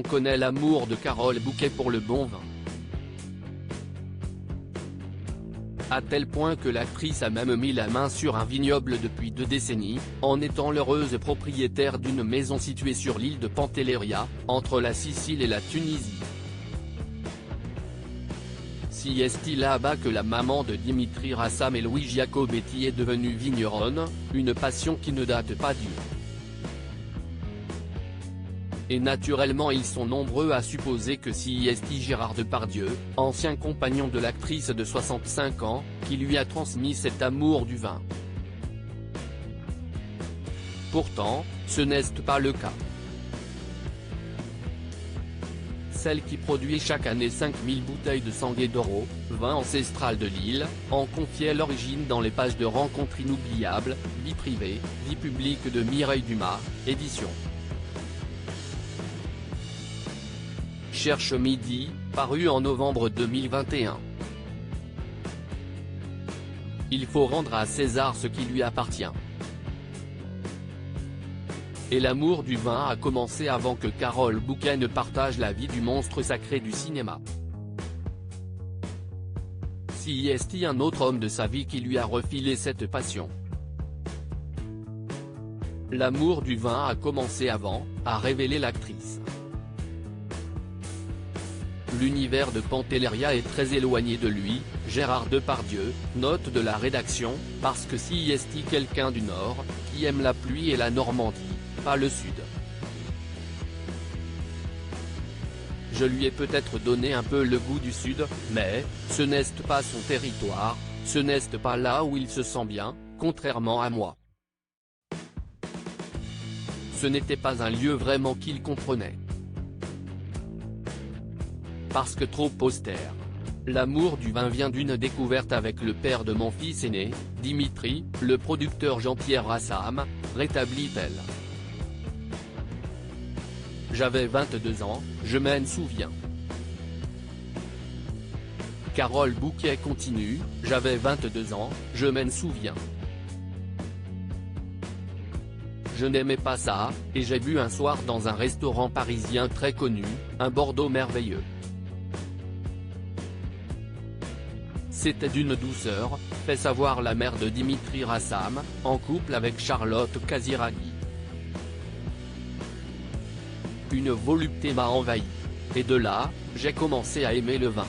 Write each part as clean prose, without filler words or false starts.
on connaît l'amour de Carole Bouquet pour le bon vin. À tel point que l'actrice a même mis la main sur un vignoble depuis 2 décennies, en étant l'heureuse propriétaire d'une maison située sur l'île de Pantelleria, entre la Sicile et la Tunisie. Si est-il là-bas que la maman de Dimitri Rassam et Louis Giacobetti est devenue vigneronne, une passion qui ne date pas d'hier. Et naturellement ils sont nombreux à supposer que si est Gérard Depardieu, ancien compagnon de l'actrice de 65 ans, qui lui a transmis cet amour du vin. Pourtant, ce n'est pas le cas. Celle qui produit chaque année 5000 bouteilles de Sanguet d'Oro, vin ancestral de l'île, en confiait l'origine dans les pages de Rencontres inoubliables, vie privée, vie publique de Mireille Dumas, édition. Cherche Midi, paru en novembre 2021. Il faut rendre à César ce qui lui appartient. Et l'amour du vin a commencé avant que Carole Bouquet ne partage la vie du monstre sacré du cinéma. Si est-il un autre homme de sa vie qui lui a refilé cette passion? L'amour du vin a commencé avant, a révélé l'actrice. L'univers de Pantelleria est très éloigné de lui, Gérard Depardieu, note de la rédaction, parce que si est quelqu'un du Nord, qui aime la pluie et la Normandie, pas le Sud. Je lui ai peut-être donné un peu le goût du Sud, mais, ce n'est pas son territoire, ce n'est pas là où il se sent bien, contrairement à moi. Ce n'était pas un lieu vraiment qu'il comprenait. Parce que trop austère. L'amour du vin vient d'une découverte avec le père de mon fils aîné, Dimitri, le producteur Jean-Pierre Rassam, rétablit-elle. J'avais 22 ans, je m'en souviens. Carole Bouquet continue, j'avais 22 ans, je m'en souviens. Je n'aimais pas ça, et j'ai bu un soir dans un restaurant parisien très connu, un Bordeaux merveilleux. C'était d'une douceur, fait savoir la mère de Dimitri Rassam, en couple avec Charlotte Casiraghi. Une volupté m'a envahi. Et de là, j'ai commencé à aimer le vin.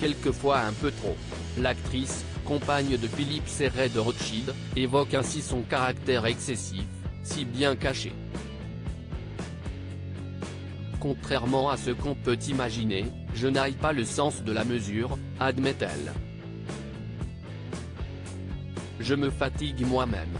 Quelquefois un peu trop. L'actrice, compagne de Philippe Serret de Rothschild, évoque ainsi son caractère excessif, si bien caché. Contrairement à ce qu'on peut imaginer, je n'aille pas le sens de la mesure, admet-elle. Je me fatigue moi-même.